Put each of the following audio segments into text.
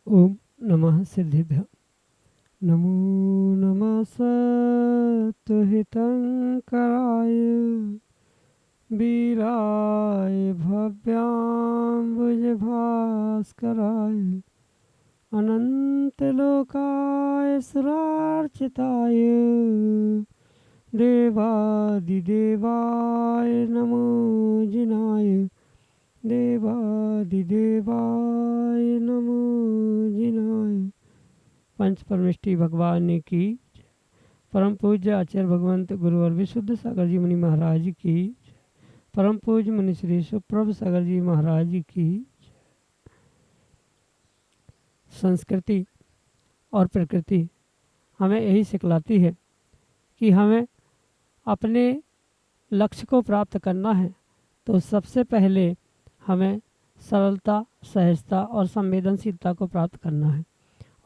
ओम नमः सिद्धिभ्य। नमो नमः सत्वहितंकराय वीराय भव्याम्बुजभास्कराय अनंतलोकाय सुरार्चिताय देवादिदेवाय नमो जिनाय देवादिदेवाय नमो जिनाय। पंच परमेष्टि भगवान की परम पूज्य आचार्य भगवंत गुरुवर विशुद्ध सागर जी मुनि महाराज की, परम पूज्य मुनि श्री सुप्रभ सागर जी महाराज की। संस्कृति और प्रकृति हमें यही सिखलाती है कि हमें अपने लक्ष्य को प्राप्त करना है तो सबसे पहले हमें सरलता, सहजता और संवेदनशीलता को प्राप्त करना है।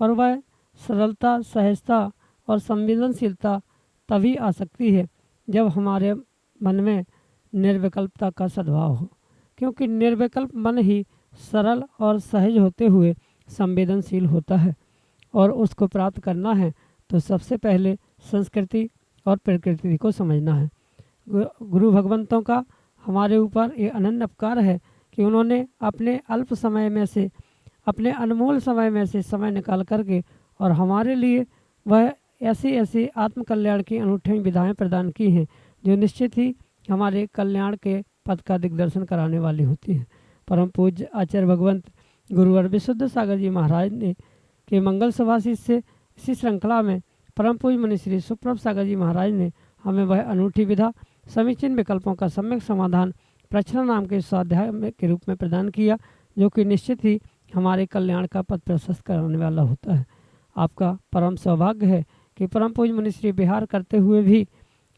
और वह सरलता, सहजता और संवेदनशीलता तभी आ सकती है जब हमारे मन में निर्विकल्पता का सद्भाव हो, क्योंकि निर्विकल्प मन ही सरल और सहज होते हुए संवेदनशील होता है। और उसको प्राप्त करना है तो सबसे पहले संस्कृति और प्रकृति को समझना है। गुरु भगवंतों का हमारे ऊपर ये अनन्य उपकार है कि उन्होंने अपने अल्प समय में से, अपने अनमोल समय में से समय निकाल करके और हमारे लिए वह ऐसी ऐसी आत्मकल्याण की अनूठी विधाएं प्रदान की हैं जो निश्चित ही हमारे कल्याण के पथ का दिग्दर्शन कराने वाली होती हैं। परम पूज्य आचार्य भगवंत गुरुवर विशुद्ध सागर जी महाराज ने के मंगल सभाषित से इसी श्रृंखला में परम पूज्य मुनि श्री सुप्रभ सागर जी महाराज ने हमें वह अनूठी विधा समीचीन विकल्पों का सम्यक समाधान प्रश्न नाम के स्वाध्याय के रूप में प्रदान किया, जो कि निश्चित ही हमारे कल्याण का पथ प्रशस्त कराने वाला होता है। आपका परम सौभाग्य है कि परम पूज्य मुनि श्री विहार करते हुए भी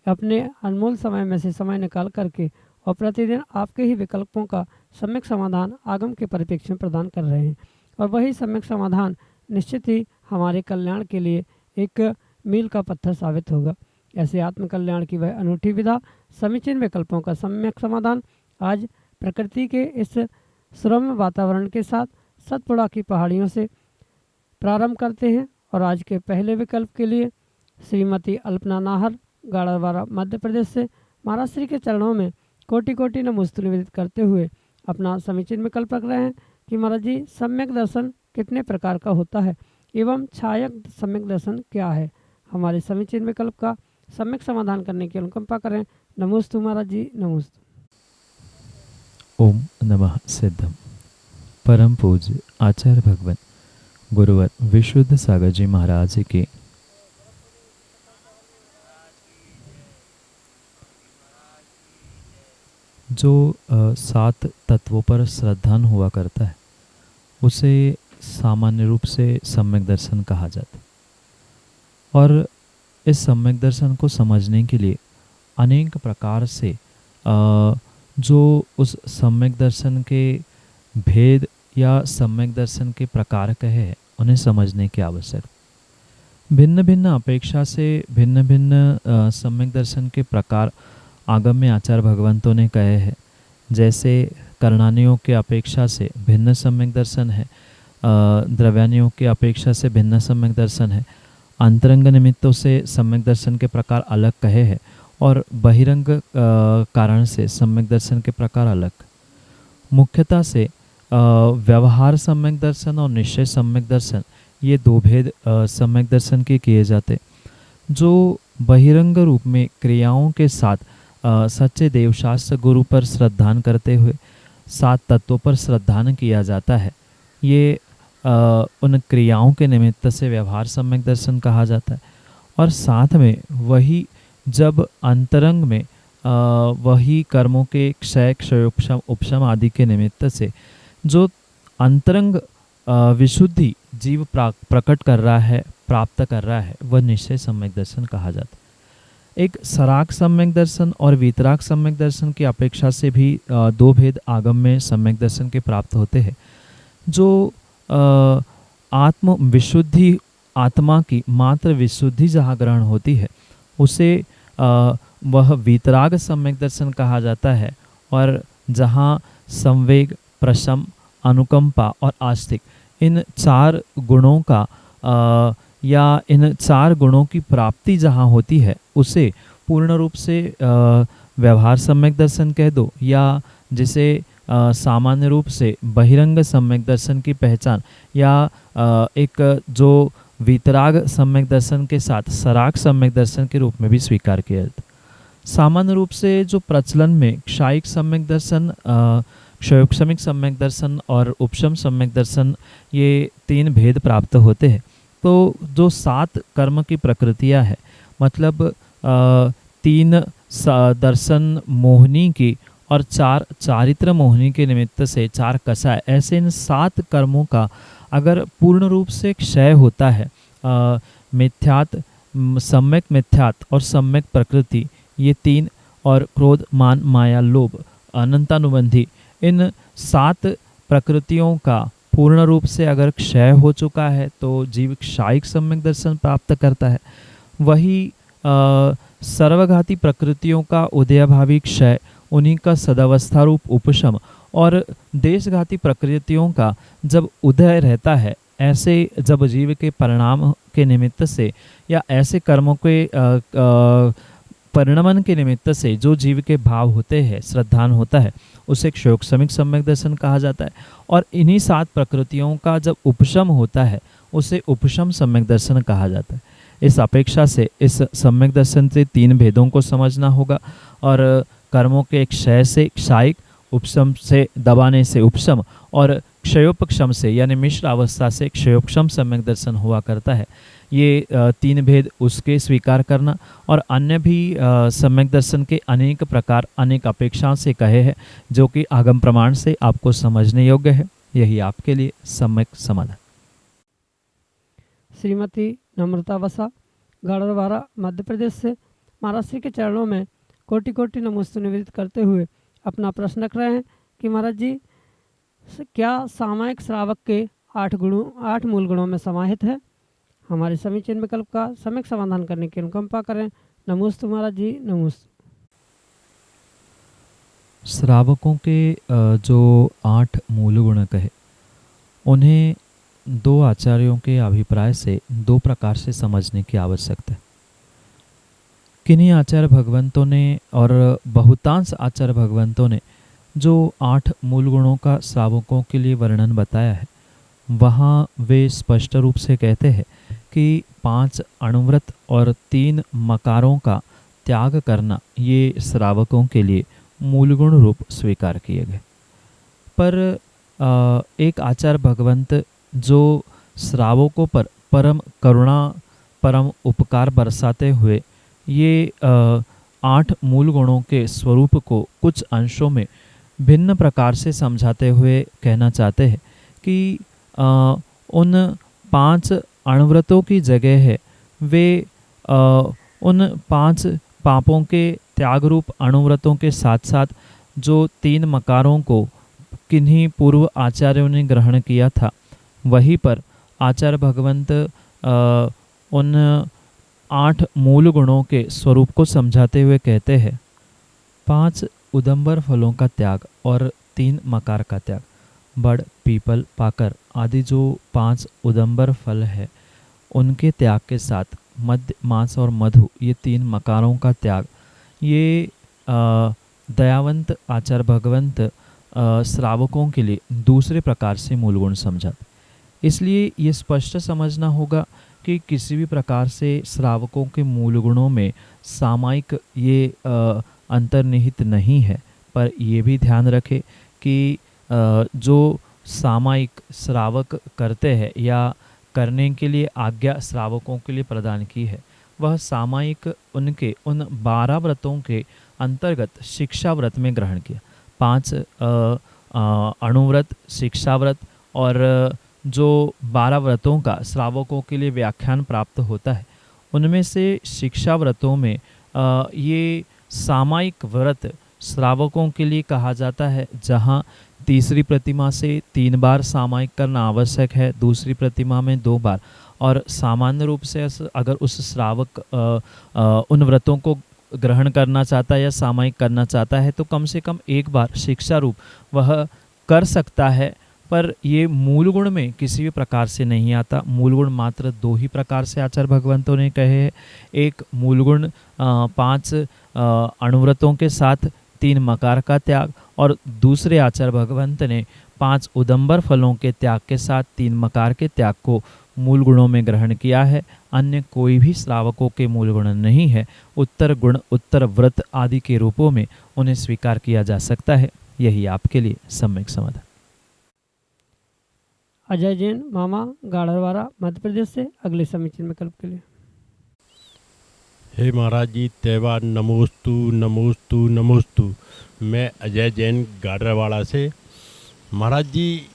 अपने अनमोल समय में से समय निकाल करके और प्रतिदिन आपके ही विकल्पों का सम्यक समाधान आगम के परिप्रेक्ष्य में प्रदान कर रहे हैं। और वही सम्यक समाधान निश्चित ही हमारे कल्याण के लिए एक मील का पत्थर साबित होगा। ऐसे आत्मकल्याण की वह अनूठी विधा समीचीन विकल्पों का सम्यक समाधान आज प्रकृति के इस सुरम्य वातावरण के साथ सतपुड़ा की पहाड़ियों से प्रारंभ करते हैं। और आज के पहले विकल्प के लिए श्रीमती अल्पना नाहर, गाड़ावाड़ा, मध्य प्रदेश से महाराज श्री के चरणों में कोटि कोटि नमोस्तु निवेदित करते हुए अपना समीचीन विकल्प रख रहे हैं कि महाराज जी सम्यक दर्शन कितने प्रकार का होता है एवं छायक सम्यक दर्शन क्या है। हमारे समीचीन विकल्प का सम्यक समाधान करने की अनुकंपा करें। नमोस्तु महाराज जी, नमोस्तु। ओम नमः सिद्धम। परम पूज्य आचार्य भगवान गुरुवर विशुद्ध सागर जी महाराज की जो 7 तत्वों पर श्रद्धान हुआ करता है उसे सामान्य रूप से सम्यक दर्शन कहा जाता है। और इस सम्यक दर्शन को समझने के लिए अनेक प्रकार से जो उस सम्यक दर्शन के भेद या सम्यक दर्शन के प्रकार कहे उन्हें समझने की आवश्यक। भिन्न भिन्न अपेक्षा से भिन्न भिन्न सम्यक दर्शन के प्रकार आगम में आचार्य भगवंतों ने कहे हैं। जैसे कर्णानियों के अपेक्षा से भिन्न सम्यक दर्शन है, द्रव्यानियों के अपेक्षा से भिन्न सम्यक दर्शन है, अंतरंग निमित्तों से सम्यक दर्शन के प्रकार अलग कहे हैं और बहिरंग कारण से सम्यक दर्शन के प्रकार अलग। मुख्यतः से व्यवहार सम्यक दर्शन और निश्चय सम्यक दर्शन ये दो भेद सम्यक दर्शन के किए जाते। जो बहिरंग रूप में क्रियाओं के साथ सच्चे देवशास्त्र गुरु पर श्रद्धान करते हुए 7 तत्वों पर श्रद्धान किया जाता है, ये उन क्रियाओं के निमित्त से व्यवहार सम्यक दर्शन कहा जाता है। और साथ में वही जब अंतरंग में वही कर्मों के क्षय क्षयोपशम उपशम आदि के निमित्त से जो अंतरंग विशुद्धि जीव प्रकट कर रहा है, प्राप्त कर रहा है, वह निश्चय सम्यक दर्शन कहा जाता है। एक सराग सम्यक दर्शन और वीतराग सम्यक दर्शन की अपेक्षा से भी दो भेद आगम में सम्यक दर्शन के प्राप्त होते हैं। जो आत्म विशुद्धि, आत्मा की मात्र विशुद्धि जहाँ ग्रहण होती है उसे वह वीतराग सम्यक दर्शन कहा जाता है, और जहाँ संवेग, प्रशम, अनुकंपा और आस्तिक इन चार गुणों का या इन चार गुणों की प्राप्ति जहाँ होती है उसे पूर्ण रूप से व्यवहार सम्यक दर्शन कह दो, या जिसे सामान्य रूप से बहिरंग सम्यक दर्शन की पहचान या एक जो वीतराग सम्यक दर्शन के साथ सराग सम्यक दर्शन के रूप में भी स्वीकार किया जाता है। सामान्य रूप से जो प्रचलन में क्षायिक सम्यक दर्शन, क्षयोपशमिक सम्यक दर्शन और उपशम सम्यक दर्शन, ये तीन भेद प्राप्त होते हैं। तो जो 7 कर्म की प्रकृतियां है, मतलब 3 दर्शन मोहिनी की और 4 चारित्र मोहिनी के निमित्त से 4 कषाय, ऐसे इन 7 कर्मों का अगर पूर्ण रूप से क्षय होता है, मिथ्यात, सम्यक मिथ्यात और सम्यक प्रकृति, ये 3, और क्रोध, मान, माया, लोभ, अनंतानुबंधी, इन 7 प्रकृतियों का पूर्ण रूप से अगर क्षय हो चुका है तो जीव क्षायिक सम्यक दर्शन प्राप्त करता है। वही सर्वघाती प्रकृतियों का उदयभावी क्षय, उन्हीं का सदावस्था रूप उपशम, और देशघाती प्रकृतियों का जब उदय रहता है, ऐसे जब जीव के परिणाम के निमित्त से या ऐसे कर्मों के परिणमन के निमित्त से जो जीव के भाव होते हैं, श्रद्धान होता है, उसे क्षयोपशमिक सम्यक दर्शन कहा जाता है। और इन्हीं 7 प्रकृतियों का जब उपशम होता है उसे उपशम सम्यक दर्शन कहा जाता है। इस अपेक्षा से इस सम्यक दर्शन से 3 भेदों को समझना होगा, और कर्मों के क्षय से क्षायिक, उपशम से दबाने से उपशम, और क्षयोपक्षम से यानी मिश्र अवस्था से क्षयोपक्षम सम्यक दर्शन हुआ करता है। ये 3 भेद उसके स्वीकार करना, और अन्य भी सम्यक दर्शन के अनेक प्रकार अनेक अपेक्षाओं से कहे हैं जो कि आगम प्रमाण से आपको समझने योग्य है। यही आपके लिए सम्यक समाधान। श्रीमती नम्रता बसा, गढ़वारा, मध्य प्रदेश से महाराज श्री के चरणों में कोटि कोटि नमस्ते निवेदित करते हुए अपना प्रश्न रख रहे हैं कि महाराज जी, क्या सामायिक श्रावक के 8 मूल गुणों में समाहित है? हमारे समीचीन विकल्प का सम्यक समाधान करने की अनुकंपा करें। नमोस्तु महाराज जी, नमोस्तु। श्रावकों के जो 8 मूल गुण कहे, उन्हें 2 आचार्यों के अभिप्राय से 2 प्रकार से समझने की आवश्यकता है। किन्हीं आचार्य भगवंतों ने और बहुतांश आचार्य भगवंतों ने जो 8 मूल गुणों का श्रावकों के लिए वर्णन बताया है, वहाँ वे स्पष्ट रूप से कहते हैं कि 5 अणुव्रत और 3 मकारों का त्याग करना ये श्रावकों के लिए मूल गुण रूप स्वीकार किए गए। पर एक आचार्य भगवंत जो श्रावकों पर परम करुणा, परम उपकार बरसाते हुए ये 8 मूल गुणों के स्वरूप को कुछ अंशों में भिन्न प्रकार से समझाते हुए कहना चाहते हैं कि उन 5 अणुव्रतों की जगह है वे उन 5 पापों के त्याग रूप अणुव्रतों के साथ साथ जो 3 मकारों को किन्हीं पूर्व आचार्यों ने ग्रहण किया था, वहीं पर आचार्य भगवंत उन 8 मूल गुणों के स्वरूप को समझाते हुए कहते हैं, 5 उदंबर फलों का त्याग और 3 मकार का त्याग, बड़, पीपल, पाकर आदि जो 5 उदंबर फल है उनके त्याग के साथ मध्य, मांस और मधु, ये 3 मकारों का त्याग, ये दयावंत आचार्य भगवंत श्रावकों के लिए दूसरे प्रकार से मूल गुण समझा। इसलिए ये स्पष्ट समझना होगा कि किसी भी प्रकार से श्रावकों के मूल गुणों में सामायिक ये अंतर्निहित नहीं है। पर ये भी ध्यान रखें कि जो सामायिक श्रावक करते हैं या करने के लिए आज्ञा श्रावकों के लिए प्रदान की है, वह सामायिक उनके उन 12 व्रतों के अंतर्गत शिक्षा व्रत में ग्रहण किया। 5 अणुव्रत, शिक्षा व्रत और जो 12 व्रतों का श्रावकों के लिए व्याख्यान प्राप्त होता है, उनमें से शिक्षा व्रतों में ये सामायिक व्रत श्रावकों के लिए कहा जाता है, जहाँ तीसरी प्रतिमा से 3 बार सामायिक करना आवश्यक है, दूसरी प्रतिमा में 2 बार, और सामान्य रूप से अगर उस श्रावक उन व्रतों को ग्रहण करना चाहता है या सामायिक करना चाहता है तो कम से कम 1 बार शिक्षा रूप वह कर सकता है। पर ये मूल गुण में किसी भी प्रकार से नहीं आता। मूल गुण मात्र 2 ही प्रकार से आचार्य भगवंतों ने कहे हैं। एक मूल गुण 5 अणुव्रतों के साथ 3 मकार का त्याग, और दूसरे आचार्य भगवंत ने 5 उदंबर फलों के त्याग के साथ 3 मकार के त्याग को मूल गुणों में ग्रहण किया है। अन्य कोई भी श्रावकों के मूल गुण नहीं है। उत्तर गुण, उत्तर व्रत आदि के रूपों में उन्हें स्वीकार किया जा सकता है। यही आपके लिए सम्यक समाधान। अजय जैन, मामा, गाढ़रवाड़ा, मध्य प्रदेश से अगले समीचीन विकल्प के लिए। हे महाराज जी, तैवार नमोस्तु नमोस्तु नमोस्तु। मैं अजय जैन गाढ़रवाड़ा से। महाराज जी,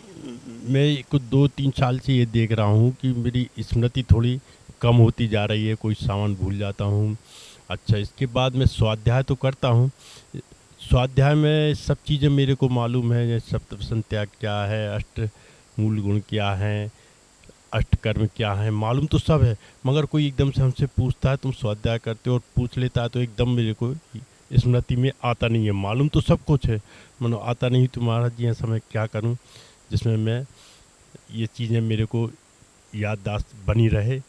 मैं कुछ 2-3 साल से ये देख रहा हूँ कि मेरी स्मृति थोड़ी कम होती जा रही है, कोई सामान भूल जाता हूँ। अच्छा, इसके बाद मैं स्वाध्याय तो करता हूँ। स्वाध्याय में सब चीज़ें मेरे को मालूम है, जैसे सप्तप्रश्न त्याग क्या है, अष्ट मूल गुण क्या हैं, अष्टकर्म क्या है, मालूम तो सब है, मगर कोई एकदम से हमसे पूछता है तुम स्वाध्याय करते हो, और पूछ लेता है तो एकदम मेरे को स्मृति में आता नहीं है। मालूम तो सब कुछ है, मनो आता नहीं। तो महाराज जी, ऐसा मैं क्या करूं जिसमें मैं ये चीज़ें मेरे को याददाश्त बनी रहे,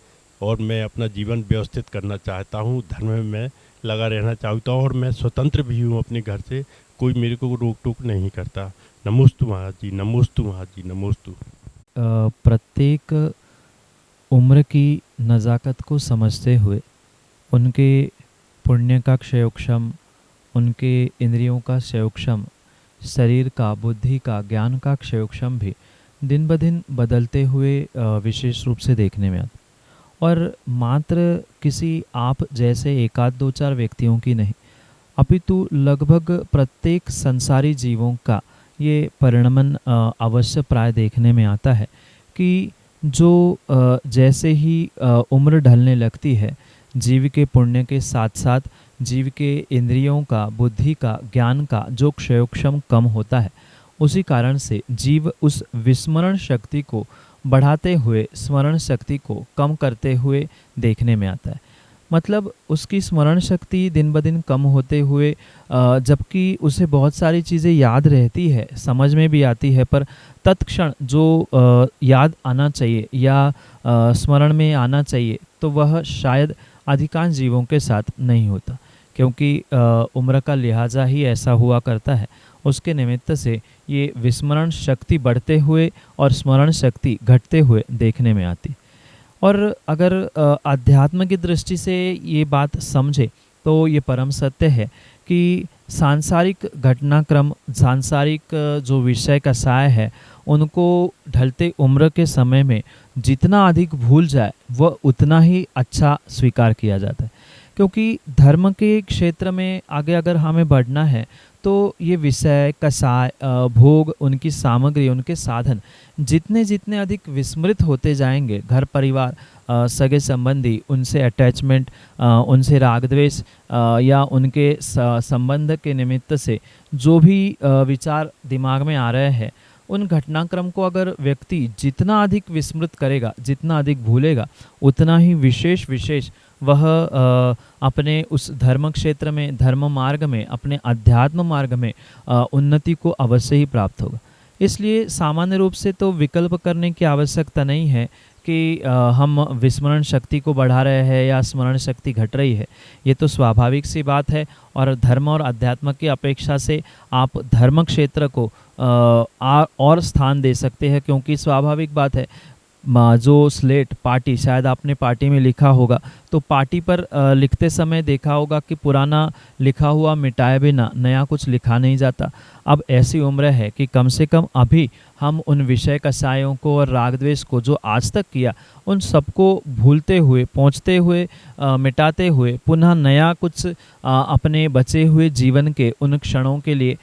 और मैं अपना जीवन व्यवस्थित करना चाहता हूं, धर्म में मैं लगा रहना चाहता हूं, और मैं स्वतंत्र भी हूं अपने घर से, कोई मेरे को रोक टोक नहीं करता। नमोस्तु महाराज जी, नमोस्तु महाराज जी, नमोस्तु। प्रत्येक उम्र की नज़ाकत को समझते हुए उनके पुण्य का क्षयोक्षम, उनके इंद्रियों का क्षयोक्षम, शरीर का, बुद्धि का, ज्ञान का क्षयोक्षम भी दिन ब दिन बदलते हुए विशेष रूप से देखने में आता, और मात्र किसी आप जैसे 1-2-4 व्यक्तियों की नहीं, अपितु लगभग प्रत्येक संसारी जीवों का ये परिणमन अवश्य प्राय देखने में आता है कि जो जैसे ही उम्र ढलने लगती है, जीव के पुण्य के साथ साथ जीव के इंद्रियों का, बुद्धि का, ज्ञान का जो क्षयोक्षम कम होता है, उसी कारण से जीव उस विस्मरण शक्ति को बढ़ाते हुए स्मरण शक्ति को कम करते हुए देखने में आता है। मतलब उसकी स्मरण शक्ति दिन ब दिन कम होते हुए, जबकि उसे बहुत सारी चीज़ें याद रहती है, समझ में भी आती है, पर तत्क्षण जो याद आना चाहिए या स्मरण में आना चाहिए, तो वह शायद अधिकांश जीवों के साथ नहीं होता, क्योंकि उम्र का लिहाजा ही ऐसा हुआ करता है। उसके निमित्त से ये विस्मरण शक्ति बढ़ते हुए और स्मरण शक्ति घटते हुए देखने में आती। और अगर अध्यात्म की दृष्टि से ये बात समझे तो ये परम सत्य है कि सांसारिक घटनाक्रम, सांसारिक जो विषय का साय है, उनको ढलते उम्र के समय में जितना अधिक भूल जाए वह उतना ही अच्छा स्वीकार किया जाता है। क्योंकि धर्म के क्षेत्र में आगे अगर हमें बढ़ना है तो ये विषय, कसाय, भोग, उनकी सामग्री, उनके साधन जितने जितने अधिक विस्मृत होते जाएंगे, घर परिवार, सगे संबंधी, उनसे अटैचमेंट, उनसे राग द्वेष या उनके संबंध के निमित्त से जो भी विचार दिमाग में आ रहे हैं, उन घटनाक्रम को अगर व्यक्ति जितना अधिक विस्मृत करेगा, जितना अधिक भूलेगा, उतना ही विशेष वह अपने उस धर्म क्षेत्र में, धर्म मार्ग में, अपने अध्यात्म मार्ग में उन्नति को अवश्य ही प्राप्त होगा। इसलिए सामान्य रूप से तो विकल्प करने की आवश्यकता नहीं है कि हम विस्मरण शक्ति को बढ़ा रहे हैं या स्मरण शक्ति घट रही है। ये तो स्वाभाविक सी बात है, और धर्म और अध्यात्म की अपेक्षा से आप धर्म क्षेत्र को और स्थान दे सकते हैं, क्योंकि स्वाभाविक बात है, जो स्लेट पार्टी, शायद आपने पार्टी में लिखा होगा, तो पार्टी पर लिखते समय देखा होगा कि पुराना लिखा हुआ मिटाए बिना नया कुछ लिखा नहीं जाता। अब ऐसी उम्र है कि कम से कम अभी हम उन विषय कसायों को और राग द्वेष को जो आज तक किया, उन सबको भूलते हुए, पहुँचते हुए, मिटाते हुए पुनः नया कुछ अपने बचे हुए जीवन के उन क्षणों के लिए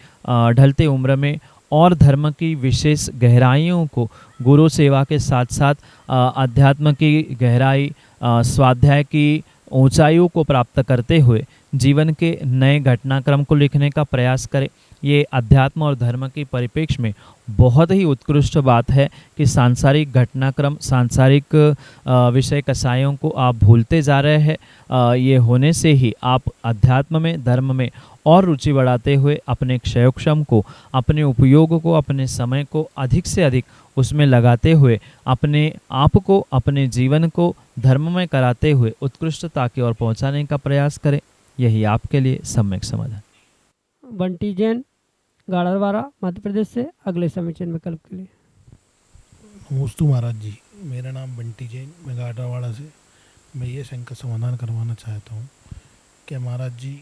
ढलते उम्र में और धर्म की विशेष गहराइयों को गुरु सेवा के साथ साथ अध्यात्म की गहराई, स्वाध्याय की ऊंचाइयों को प्राप्त करते हुए जीवन के नए घटनाक्रम को लिखने का प्रयास करें। ये अध्यात्म और धर्म के परिप्रेक्ष्य में बहुत ही उत्कृष्ट बात है कि सांसारिक घटनाक्रम, सांसारिक विषय कसायों को आप भूलते जा रहे हैं। ये होने से ही आप अध्यात्म में, धर्म में और रुचि बढ़ाते हुए अपने क्षयोक्षम को, अपने उपयोग को, अपने समय को अधिक से अधिक उसमें लगाते हुए अपने आप को, अपने जीवन को धर्ममय कराते हुए उत्कृष्टता की ओर पहुंचाने का प्रयास करें। यही आपके लिए सम्यक समाधान। बंटी जैन, गाड़रवाड़ा, मध्य प्रदेश से अगले समीचीन विकल्प के लिए। नमोस्तु महाराज जी, मेरा नाम बंटी जैन, मैं गाड़रवाड़ा से। मैं ये शंका समाधान करवाना चाहता हूँ कि महाराज जी,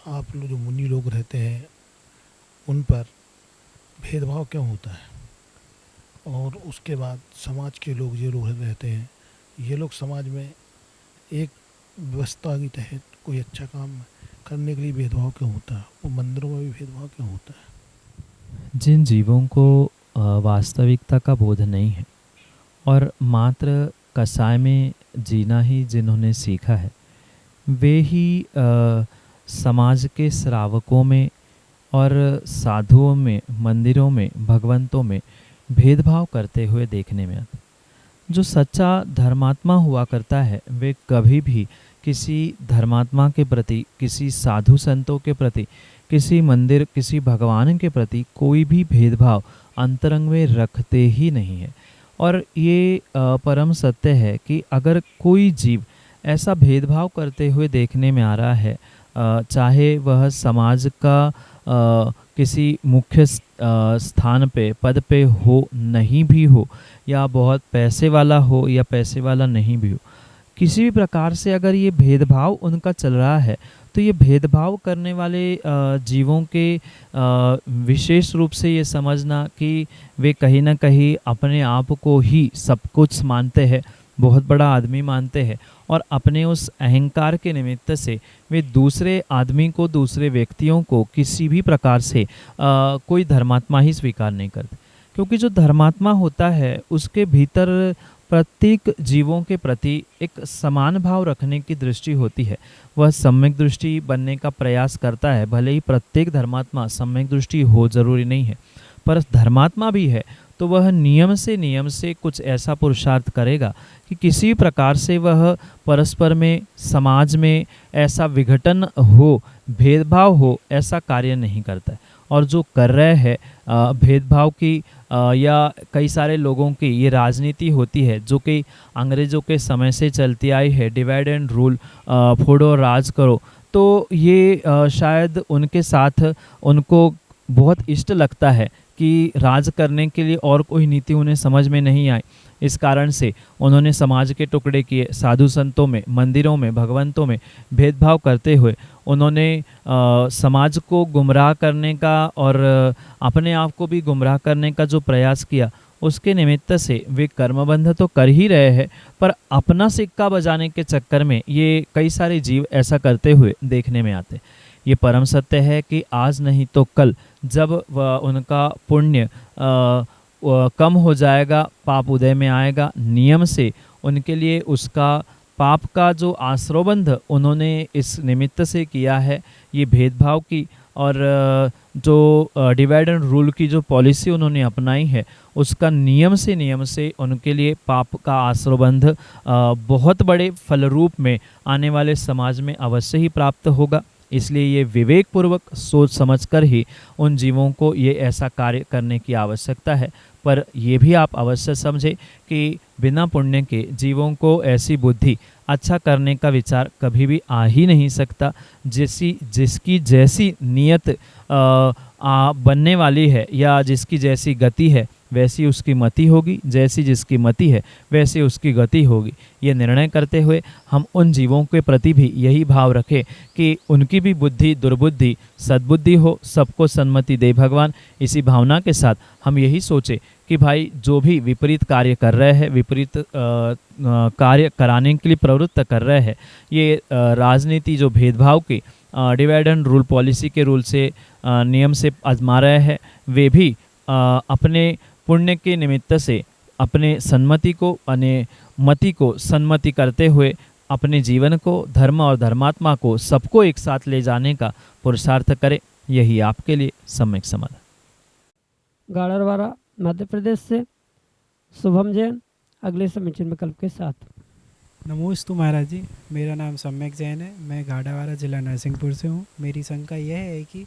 आप लोग जो मुनि लोग रहते हैं उन पर भेदभाव क्यों होता है, और उसके बाद समाज के लोग जो लोग रहते हैं, ये लोग समाज में एक व्यवस्था के तहत कोई अच्छा काम करने के लिए भेदभाव क्यों होता है, वो मंदिरों में भी भेदभाव क्यों होता है? जिन जीवों को वास्तविकता का बोध नहीं है और मात्र कसाय में जीना ही जिन्होंने सीखा है, वे ही समाज के श्रावकों में और साधुओं में, मंदिरों में, भगवंतों में भेदभाव करते हुए देखने में आते। जो सच्चा धर्मात्मा हुआ करता है, वे कभी भी किसी धर्मात्मा के प्रति, किसी साधु संतों के प्रति, किसी मंदिर, किसी भगवान के प्रति कोई भी भेदभाव अंतरंग में रखते ही नहीं है। और ये परम सत्य है कि अगर कोई जीव ऐसा भेदभाव करते हुए देखने में आ रहा है, चाहे वह समाज का किसी मुख्य स्थान पे, पद पे हो, नहीं भी हो, या बहुत पैसे वाला हो या पैसे वाला नहीं भी हो, किसी भी प्रकार से अगर ये भेदभाव उनका चल रहा है, तो ये भेदभाव करने वाले जीवों के विशेष रूप से ये समझना कि वे कहीं ना कहीं अपने आप को ही सब कुछ मानते हैं, बहुत बड़ा आदमी मानते हैं, और अपने उस अहंकार के निमित्त से वे दूसरे आदमी को, दूसरे व्यक्तियों को किसी भी प्रकार से कोई धर्मात्मा ही स्वीकार नहीं करते। क्योंकि जो धर्मात्मा होता है उसके भीतर प्रत्येक जीवों के प्रति एक समान भाव रखने की दृष्टि होती है। वह सम्यक दृष्टि बनने का प्रयास करता है। भले ही प्रत्येक धर्मात्मा सम्यक दृष्टि हो, जरूरी नहीं है, पर धर्मात्मा भी है तो वह नियम से कुछ ऐसा पुरुषार्थ करेगा कि किसी प्रकार से वह परस्पर में, समाज में ऐसा विघटन हो, भेदभाव हो, ऐसा कार्य नहीं करता है। और जो कर रहे हैं भेदभाव की या कई सारे लोगों की ये राजनीति होती है, जो कि अंग्रेज़ों के समय से चलती आई है, डिवाइड एंड रूल, फोड़ो राज करो, तो ये शायद उनके साथ उनको बहुत इष्ट लगता है कि राज करने के लिए और कोई नीति उन्हें समझ में नहीं आई। इस कारण से उन्होंने समाज के टुकड़े किए, साधु संतों में, मंदिरों में, भगवंतों में भेदभाव करते हुए उन्होंने समाज को गुमराह करने का और अपने आप को भी गुमराह करने का जो प्रयास किया, उसके निमित्त से वे कर्मबंध तो कर ही रहे हैं, पर अपना सिक्का बजाने के चक्कर में ये कई सारे जीव ऐसा करते हुए देखने में आते। ये परम सत्य है कि आज नहीं तो कल जब उनका पुण्य कम हो जाएगा, पाप उदय में आएगा, नियम से उनके लिए उसका पाप का जो आश्रयबंध उन्होंने इस निमित्त से किया है, ये भेदभाव की और जो डिवाइड एंड रूल की जो पॉलिसी उन्होंने अपनाई है, उसका नियम से उनके लिए पाप का आश्रयबंध बहुत बड़े फल रूप में आने वाले समाज में अवश्य ही प्राप्त होगा। इसलिए ये विवेक पूर्वक सोच समझकर ही उन जीवों को ये ऐसा कार्य करने की आवश्यकता है। पर ये भी आप अवश्य समझें कि बिना पुण्य के जीवों को ऐसी बुद्धि अच्छा करने का विचार कभी भी आ ही नहीं सकता। जिसकी जैसी नीयत बनने वाली है या जिसकी जैसी गति है वैसी उसकी मति होगी, जैसी जिसकी मति है वैसी उसकी गति होगी। ये निर्णय करते हुए हम उन जीवों के प्रति भी यही भाव रखें कि उनकी भी बुद्धि दुर्बुद्धि सद्बुद्धि हो, सबको सन्मति दे भगवान। इसी भावना के साथ हम यही सोचें कि भाई जो भी विपरीत कार्य कर रहे हैं, विपरीत कार्य कराने के लिए प्रवृत्त कर रहे हैं, ये राजनीति जो भेदभाव की डिवाइड एंड रूल पॉलिसी के रूल से नियम से आजमा रहे हैं, वे भी अपने पुण्य के निमित्त से अपने सन्मति को मति को सन्मति करते हुए अपने जीवन को धर्म और धर्मात्मा को सबको एक साथ ले जाने का पुरुषार्थ करें। यही आपके लिए सम्यक समाधान। गाड़रवाड़ा मध्य प्रदेश से शुभम जैन अगले समीचीन विकल्प के साथ। नमोस्तु महाराज जी, मेरा नाम सम्यक जैन है। मैं गाड़ावाड़ा जिला नरसिंहपुर से हूँ। मेरी शंका यह है कि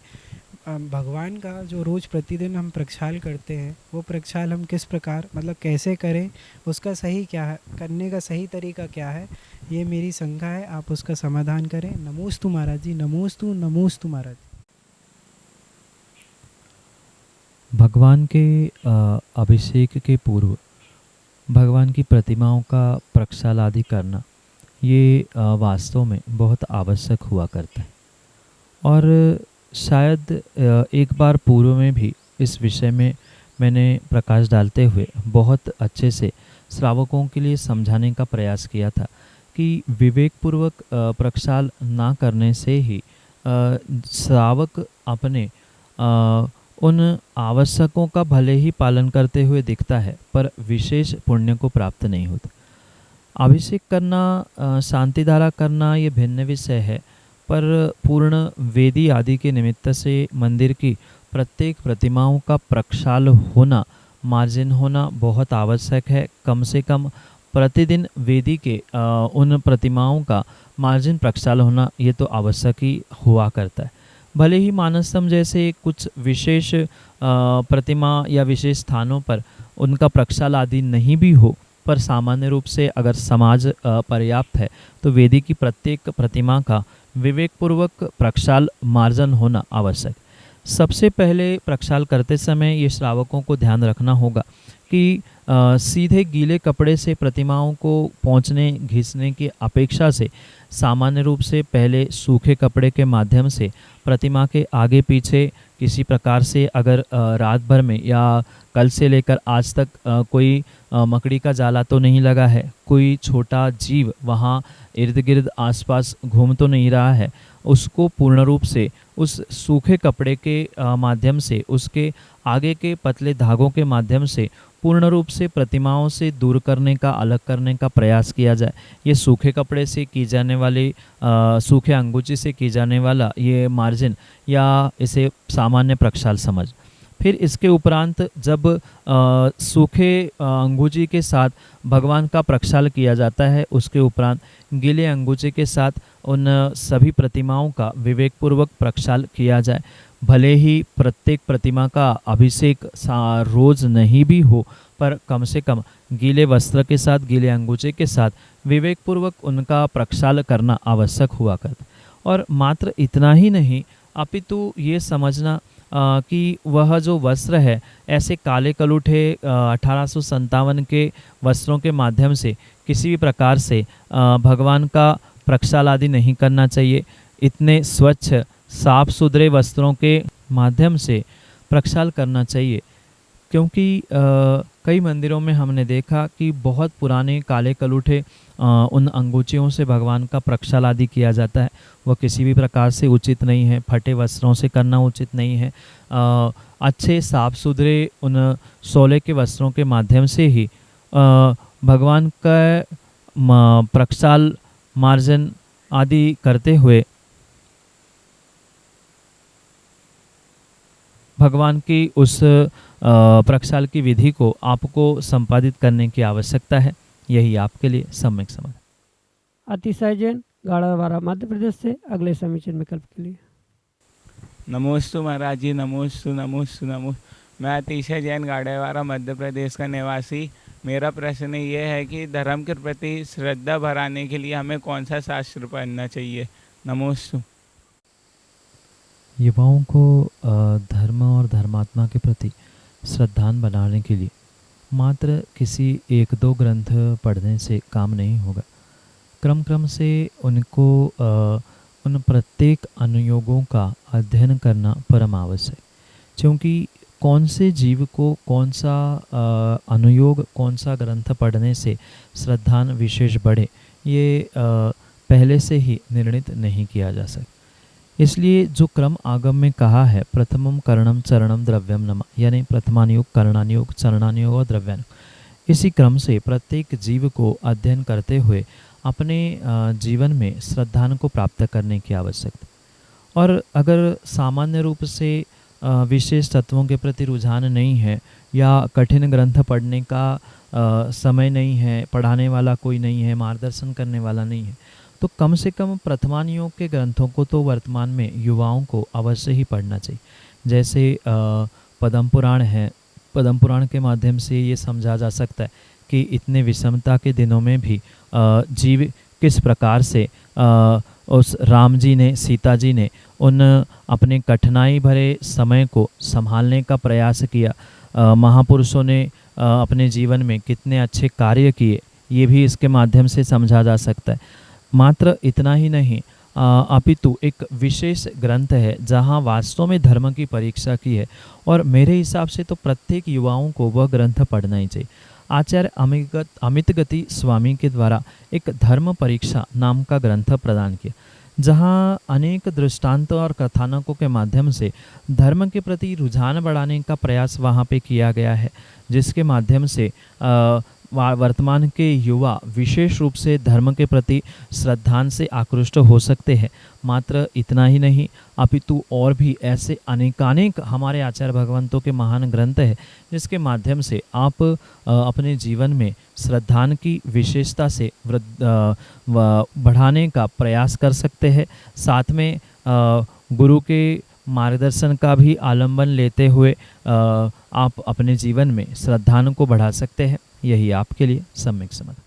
भगवान का जो रोज़ प्रतिदिन हम प्रक्षाल करते हैं, वो प्रक्षाल हम किस प्रकार मतलब कैसे करें, उसका सही क्या है, करने का सही तरीका क्या है, ये मेरी शंका है। आप उसका समाधान करें। नमोस्तु महाराज जी, नमोस्तु नमोस्तु महाराज। भगवान के अभिषेक के पूर्व भगवान की प्रतिमाओं का प्रक्षाल आदि करना ये वास्तव में बहुत आवश्यक हुआ करता है। और शायद एक बार पूर्व में भी इस विषय में मैंने प्रकाश डालते हुए बहुत अच्छे से श्रावकों के लिए समझाने का प्रयास किया था कि विवेकपूर्वक प्रक्षाल ना करने से ही श्रावक अपने उन आवश्यकों का भले ही पालन करते हुए दिखता है पर विशेष पुण्य को प्राप्त नहीं होता। अभिषेक करना, शांति धारा करना ये भिन्न विषय है, पर पूर्ण वेदी आदि के निमित्त से मंदिर की प्रत्येक प्रतिमाओं का प्रक्षाल होना, मार्जिन होना बहुत आवश्यक है। कम से कम प्रतिदिन वेदी के उन प्रतिमाओं का मार्जिन प्रक्षाल होना ये तो आवश्यक ही हुआ करता है। भले ही मानसम जैसे कुछ विशेष प्रतिमा या विशेष स्थानों पर उनका प्रक्षाल आदि नहीं भी हो, पर सामान्य रूप से अगर समाज पर्याप्त है तो वेदी की प्रत्येक प्रतिमा का विवेकपूर्वक प्रक्षाल मार्जन होना आवश्यक। सबसे पहले प्रक्षाल करते समय ये श्रावकों को ध्यान रखना होगा कि सीधे गीले कपड़े से प्रतिमाओं को पोंछने घिसने की अपेक्षा से सामान्य रूप से पहले सूखे कपड़े के माध्यम से प्रतिमा के आगे पीछे किसी प्रकार से अगर रात भर में या कल से लेकर आज तक कोई मकड़ी का जाला तो नहीं लगा है, कोई छोटा जीव वहाँ इर्द गिर्द आसपास घूम तो नहीं रहा है, उसको पूर्ण रूप से उस सूखे कपड़े के माध्यम से, उसके आगे के पतले धागों के माध्यम से पूर्ण रूप से प्रतिमाओं से दूर करने का, अलग करने का प्रयास किया जाए। ये सूखे कपड़े से की जाने वाली सूखे अंगूची से की जाने वाला ये मार्जिन या इसे सामान्य प्रक्षाल समझ। फिर इसके उपरांत जब सूखे अंगूची के साथ भगवान का प्रक्षाल किया जाता है, उसके उपरांत गीले अंगूची के साथ उन सभी प्रतिमाओं का विवेकपूर्वक प्रक्षाल किया जाए। भले ही प्रत्येक प्रतिमा का अभिषेक रोज नहीं भी हो, पर कम से कम गीले वस्त्र के साथ, गीले अंगूचे के साथ विवेकपूर्वक उनका प्रक्षाल करना आवश्यक हुआ करता। और मात्र इतना ही नहीं, अपितु ये समझना कि वह जो वस्त्र है ऐसे काले कलूठे 1857 के वस्त्रों के माध्यम से किसी भी प्रकार से भगवान का प्रक्षाल आदि नहीं करना चाहिए। इतने स्वच्छ साफ सुथरे वस्त्रों के माध्यम से प्रक्षाल करना चाहिए, क्योंकि कई मंदिरों में हमने देखा कि बहुत पुराने काले कलूठे उन अंगूचियों से भगवान का प्रक्षाल आदि किया जाता है। वह किसी भी प्रकार से उचित नहीं है, फटे वस्त्रों से करना उचित नहीं है। अच्छे साफ सुथरे उन सोले के वस्त्रों के माध्यम से ही भगवान का प्रक्षाल मार्जन आदि करते हुए भगवान की उस प्रक्षाल की विधि को आपको संपादित करने की आवश्यकता है। यही आपके लिए सम्यक समाधान। अतिशय जैन गाड़ावाड़ा मध्य प्रदेश से अगले समीचीन विकल्प के लिए। नमोस्तु महाराज जी, नमोस्तु नमोस्तु नमोस्तु। मैं अतिशय जैन गाड़ेवाड़ा मध्य प्रदेश का निवासी। मेरा प्रश्न ये है कि धर्म के प्रति श्रद्धा बढ़ाने के लिए हमें कौन सा शास्त्र पढ़ना चाहिए? नमोस्तु। युवाओं को धर्म और धर्मात्मा के प्रति श्रद्धान बनाने के लिए मात्र किसी एक दो ग्रंथ पढ़ने से काम नहीं होगा। क्रम क्रम से उनको उन प्रत्येक अनुयोगों का अध्ययन करना परम आवश्यक, क्योंकि कौन से जीव को कौन सा अनुयोग, कौन सा ग्रंथ पढ़ने से श्रद्धान विशेष बढ़े, ये पहले से ही निर्णित नहीं किया जा सकता। इसलिए जो क्रम आगम में कहा है, प्रथमम करणम चरणम द्रव्यम नमः, यानी प्रथमानुयोग, करणानुयोग, चरणानुयोग और द्रव्यानुयोग, इसी क्रम से प्रत्येक जीव को अध्ययन करते हुए अपने जीवन में श्रद्धान को प्राप्त करने की आवश्यकता। और अगर सामान्य रूप से विशेष तत्वों के प्रति रुझान नहीं है या कठिन ग्रंथ पढ़ने का समय नहीं है, पढ़ाने वाला कोई नहीं है, मार्गदर्शन करने वाला नहीं है, तो कम से कम प्रथमानुयोग के ग्रंथों को तो वर्तमान में युवाओं को अवश्य ही पढ़ना चाहिए। जैसे पद्म पुराण है, पद्म पुराण के माध्यम से ये समझा जा सकता है कि इतने विषमता के दिनों में भी जीव किस प्रकार से उस राम जी ने, सीता जी ने उन अपने कठिनाई भरे समय को संभालने का प्रयास किया। महापुरुषों ने अपने जीवन में कितने अच्छे कार्य किए, ये भी इसके माध्यम से समझा जा सकता है। मात्र इतना ही नहीं, अपितु एक विशेष ग्रंथ है जहाँ वास्तव में धर्म की परीक्षा की है, और मेरे हिसाब से तो प्रत्येक युवाओं को वह ग्रंथ पढ़ना ही चाहिए। आचार्य अमित गति स्वामी के द्वारा एक धर्म परीक्षा नाम का ग्रंथ प्रदान किया, जहाँ अनेक दृष्टांत और कथानकों के माध्यम से धर्म के प्रति रुझान बढ़ाने का प्रयास वहाँ पे किया गया है, जिसके माध्यम से वर्तमान के युवा विशेष रूप से धर्म के प्रति श्रद्धान से आकृष्ट हो सकते हैं। मात्र इतना ही नहीं, अपितु और भी ऐसे अनेकानेक हमारे आचार्य भगवंतों के महान ग्रंथ है, जिसके माध्यम से आप अपने जीवन में श्रद्धान की विशेषता से बढ़ाने का प्रयास कर सकते हैं। साथ में गुरु के मार्गदर्शन का भी आलंबन लेते हुए आप अपने जीवन में श्रद्धान को बढ़ा सकते हैं। यही आपके लिए सम्यक समाधान।